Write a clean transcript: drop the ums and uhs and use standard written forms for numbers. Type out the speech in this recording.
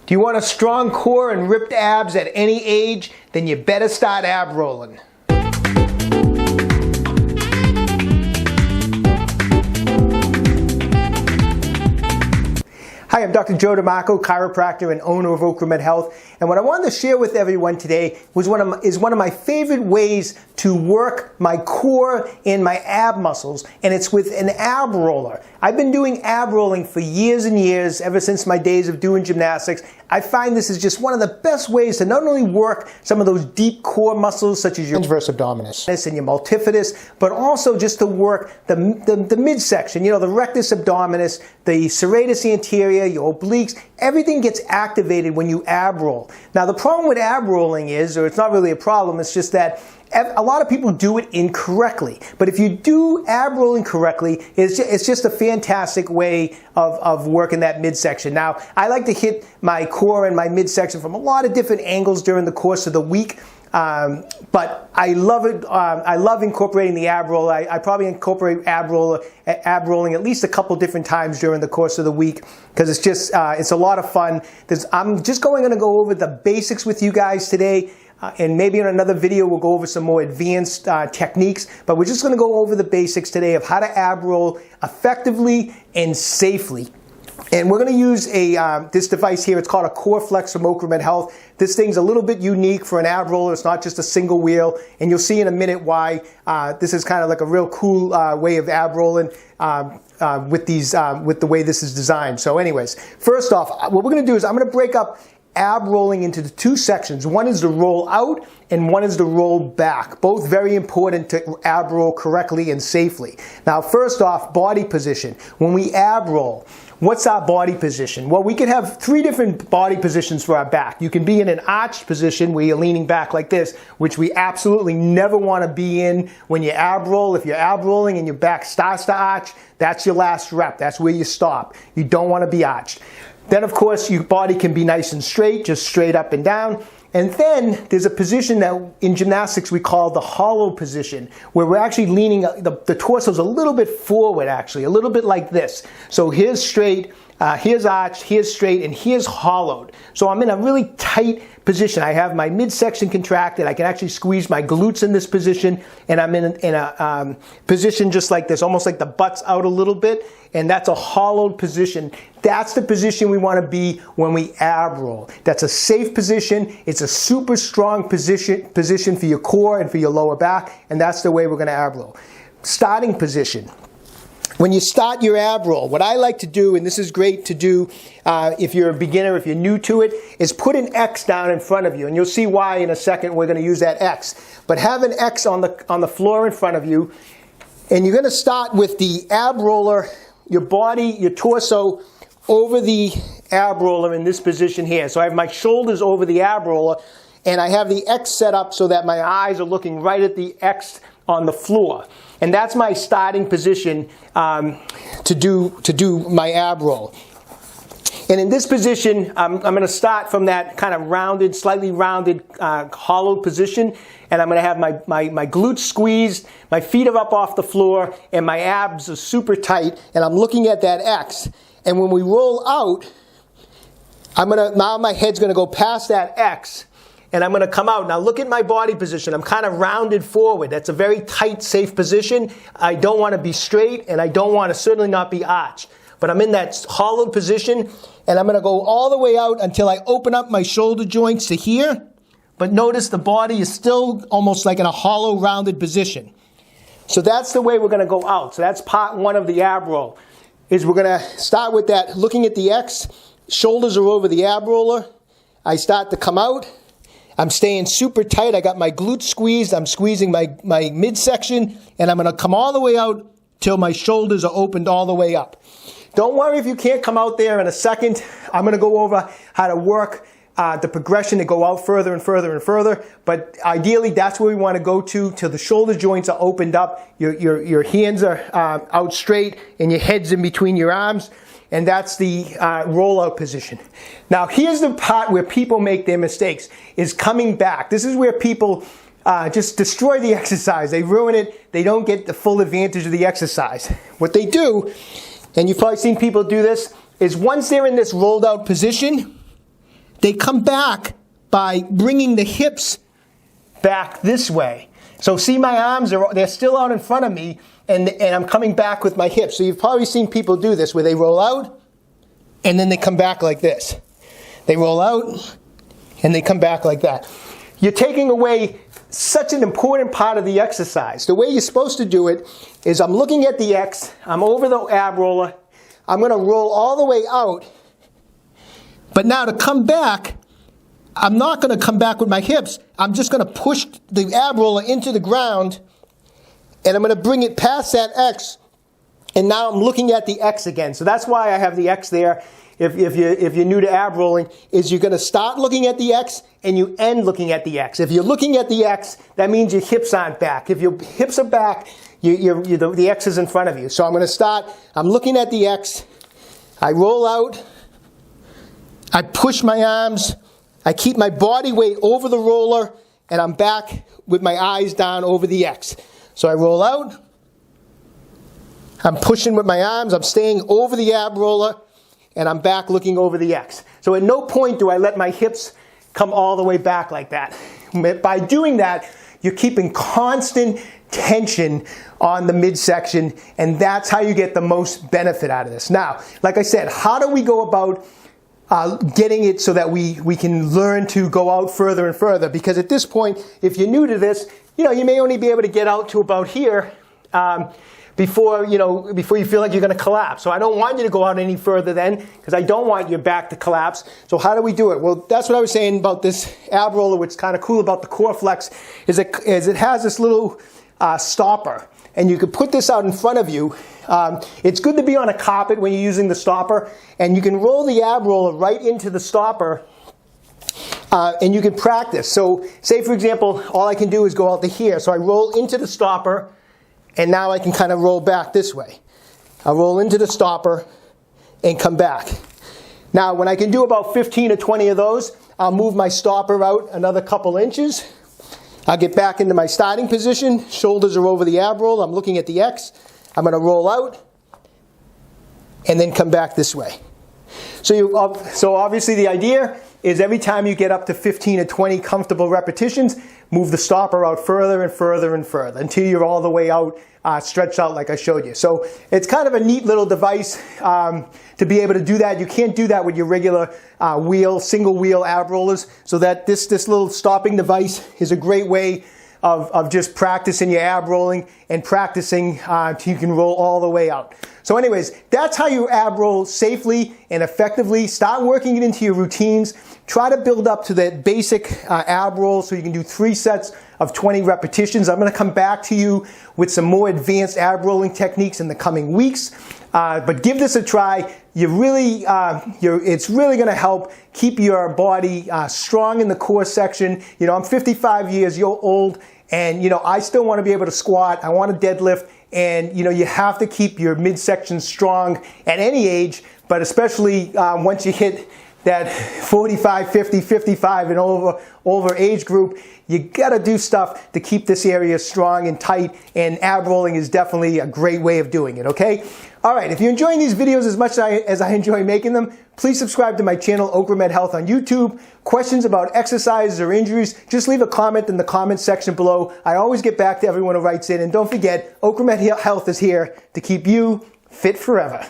Do you want a strong core and ripped abs at any age? Then you better start ab rolling. Hi, I'm Dr. Joe DeMarco, chiropractor and owner of OcraMed Health. And what I wanted to share with everyone today is one of my favorite ways to work my core and my ab muscles, and it's with an ab roller. I've been doing ab rolling for years and years, ever since my days of doing gymnastics. I find this is just one of the best ways to not only work some of those deep core muscles such as your transverse abdominis and your multifidus, but also just to work the midsection, you know, the rectus abdominis, the serratus anterior, your obliques. Everything gets activated when you ab roll. Now the problem with ab rolling is, or it's not really a problem, it's just that a lot of people do it incorrectly. But if you do ab rolling correctly, it's just a fantastic way of working that midsection. Now, I like to hit my core and my midsection from a lot of different angles during the course of the week. But I love it. I love incorporating the ab roll. I probably incorporate ab rolling at least a couple different times during the course of the week because it's just it's a lot of fun. I'm just going to go over the basics with you guys today. And maybe in another video we'll go over some more advanced techniques, but we're just going to go over the basics today of how to ab roll effectively and safely. And we're going to use this device here. It's called a Core Flex from OcraMed Health. This thing's a little bit unique for an ab roller. It's not just a single wheel, and you'll see in a minute why this is kind of like a real cool way of ab rolling with the way this is designed. So anyways, first off, what we're going to do is I'm going to break up ab rolling into the two sections. One is the roll out and one is the roll back. Both very important to ab roll correctly and safely. Now first off, body position. When we ab roll, what's our body position? Well, we can have three different body positions for our back. You can be in an arched position where you're leaning back like this, which we absolutely never want to be in when you ab roll. If you're ab rolling and your back starts to arch, that's your last rep. That's where you stop. You don't want to be arched. Then, of course, your body can be nice and straight, just straight up and down. And then there's a position that in gymnastics we call the hollow position, where we're actually leaning, the torso's a little bit forward, actually, a little bit like this. So here's straight, here's arched, here's straight, and here's hollowed. So I'm in a really tight position. I have my midsection contracted. I can actually squeeze my glutes in this position, and I'm in a position just like this, almost like the butt's out a little bit, and that's a hollowed position. That's the position we want to be when we ab roll. That's a safe position. It's a super strong position for your core and for your lower back, and that's the way we're going to ab roll. Starting position. When you start your ab roll, what I like to do, and this is great to do if you're a beginner, if you're new to it, is put an X down in front of you. And you'll see why in a second we're going to use that X. But have an X on the floor in front of you. And you're going to start with the ab roller, your body, your torso, over the ab roller in this position here. So I have my shoulders over the ab roller, and I have the X set up so that my eyes are looking right at the X on the floor. And that's my starting position to do my ab roll. And in this position, I'm going to start from that kind of rounded, slightly rounded, hollowed position. And I'm going to have my glutes squeezed, my feet are up off the floor, and my abs are super tight. And I'm looking at that X. And when we roll out, now my head's going to go past that X. And I'm going to come out. Now look at my body position. I'm kind of rounded forward. That's a very tight, safe position. I don't want to be straight, and I don't want to certainly not be arched. But I'm in that hollowed position, and I'm going to go all the way out until I open up my shoulder joints to here. But notice the body is still almost like in a hollow, rounded position. So that's the way we're going to go out. So that's part one of the ab roll, is we're going to start with that, looking at the X. Shoulders are over the ab roller. I start to come out. I'm staying super tight. I got my glutes squeezed. I'm squeezing my midsection, and I'm going to come all the way out till my shoulders are opened all the way up. Don't worry if you can't come out there in a second. I'm going to go over how to work the progression to go out further and further and further. But ideally, that's where we want to go to till the shoulder joints are opened up. Your hands are out straight, and your head's in between your arms. And that's the rollout position. Now, here's the part where people make their mistakes, is coming back. This is where people just destroy the exercise. They ruin it. They don't get the full advantage of the exercise. What they do, and you've probably seen people do this, is once they're in this rolled out position, they come back by bringing the hips back this way. So see, my arms they're still out in front of me, and I'm coming back with my hips. So you've probably seen people do this where they roll out and then they come back like this. They roll out and they come back like that. You're taking away such an important part of the exercise. The way you're supposed to do it is I'm looking at the X, I'm over the ab roller, I'm going to roll all the way out, but now to come back, I'm not going to come back with my hips. I'm just going to push the ab roller into the ground, and I'm going to bring it past that X, and now I'm looking at the X again. So that's why I have the X there. If you're new to ab rolling, is you're going to start looking at the X and you end looking at the X. If you're looking at the X, that means your hips aren't back. If your hips are back, the X is in front of you. So I'm going to start, I'm looking at the X, I roll out, I push my arms, I keep my body weight over the roller, and I'm back with my eyes down over the X. So I roll out, I'm pushing with my arms, I'm staying over the ab roller, and I'm back looking over the X. So at no point do I let my hips come all the way back like that. By doing that, you're keeping constant tension on the midsection, and that's how you get the most benefit out of this. Now, like I said, how do we go about getting it so that we can learn to go out further and further? Because at this point, if you're new to this, you may only be able to get out to about here before you feel like you're going to collapse. So I don't want you to go out any further then, because I don't want your back to collapse. So how do we do it? Well, that's what I was saying about this ab roller. What's kind of cool about the Core Flex is it has this little stopper, and you can put this out in front of you. It's good to be on a carpet when you're using the stopper, and you can roll the ab roller right into the stopper, and you can practice. So say, for example, all I can do is go out to here. So I roll into the stopper, and now I can kind of roll back this way. I'll roll into the stopper and come back. Now, when I can do about 15 or 20 of those, I'll move my stopper out another couple inches. I'll get back into my starting position. Shoulders are over the ab roll. I'm looking at the X. I'm going to roll out and then come back this way. So obviously the idea is every time you get up to 15 or 20 comfortable repetitions, move the stopper out further and further and further until you're all the way out, stretched out like I showed you. So it's kind of a neat little device to be able to do that. You can't do that with your regular single wheel ab rollers. So that this little stopping device is a great way of just practicing your ab rolling and practicing till you can roll all the way out. So anyways, that's how you ab roll safely and effectively. Start working it into your routines. Try to build up to that basic ab roll so you can do 3 sets of 20 repetitions. I'm going to come back to you with some more advanced ab rolling techniques in the coming weeks. But give this a try. It's really going to help keep your body strong in the core section. I'm 55 years old, and I still want to be able to squat. I want to deadlift, and you have to keep your midsection strong at any age, but especially once you hit that 45, 50, 55 and over age group, you got to do stuff to keep this area strong and tight, and ab rolling is definitely a great way of doing it, okay? All right, if you're enjoying these videos as much as I enjoy making them, please subscribe to my channel, OcraMed Health on YouTube. Questions about exercises or injuries, just leave a comment in the comment section below. I always get back to everyone who writes in, and don't forget, OcraMed Health is here to keep you fit forever.